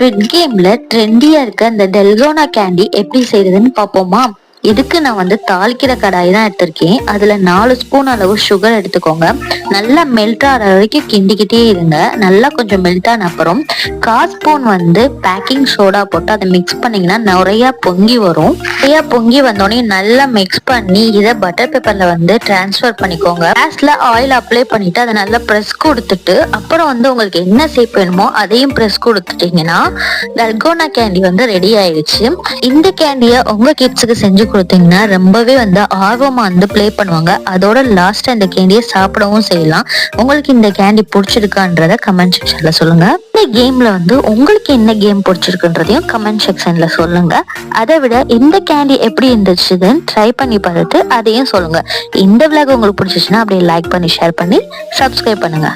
Sweet கேம்ல ட்ரெண்டியா இருக்க இந்த டெல்கோனா கேண்டி எப்படி செய்யறதுன்னு பார்ப்போமா? இதுக்கு நான் வந்து தாளிக்கிற கடாய் தான் எடுத்திருக்கேன். அதுல 4 ஸ்பூன் அளவு சுகர் எடுத்துக்கோங்க. நல்லா மெல்ட் ஆகிற வரைக்கும் கிண்டிக்கிட்டே இருங்க. நல்லா கொஞ்சம் மெல்ட் ஆன அப்புறம் 1/4 ஸ்பூன் வந்து பேக்கிங் சோடா போட்டு அதை மிக்ஸ் பண்ணீங்கன்னா நிறைய பொங்கி வரும். நிறைய பொங்கி வந்தோடனே நல்லா மிக்ஸ் பண்ணி இதை பட்டர் பேப்பர்ல வந்து டிரான்ஸ்ஃபர் பண்ணிக்கோங்க. கேஸ்ல ஆயில் அப்ளை பண்ணிட்டு அதை நல்லா ப்ரெஸ் கொடுத்துட்டு அப்புறம் வந்து உங்களுக்கு என்ன ஷேப் வேணுமோ அதையும் ப்ரெஸ் கொடுத்துட்டீங்கன்னா டல்கோனா கேண்டி வந்து ரெடி ஆயிடுச்சு. இந்த கேண்டியை உங்க கிட்ஸுக்கு செஞ்சு கொடுத்தீங்கன்னா ரொம்பவே வந்து ஆர்வமா வந்து ப்ளே பண்ணுவாங்க. அதோட லாஸ்டா இந்த கேண்டியை சாப்பிடவும் செய்யலாம். உங்களுக்கு இந்த கேண்டி பிடிச்சிருக்கான்றத கமெண்ட் செக்ஷன்ல சொல்லுங்க. இந்த கேம்ல வந்து உங்களுக்கு என்ன கேம் பிடிச்சிருக்குன்றதையும் கமெண்ட் செக்ஷன்ல சொல்லுங்க. அதை விட இந்த கேண்டி எப்படி இருந்துச்சுன்னு ட்ரை பண்ணி பார்த்துட்டு அதையும் சொல்லுங்க. இந்த விளாக் உங்களுக்கு பிடிச்சிச்சுன்னா அப்படியே லைக் பண்ணி ஷேர் பண்ணி சப்ஸ்கிரைப் பண்ணுங்க.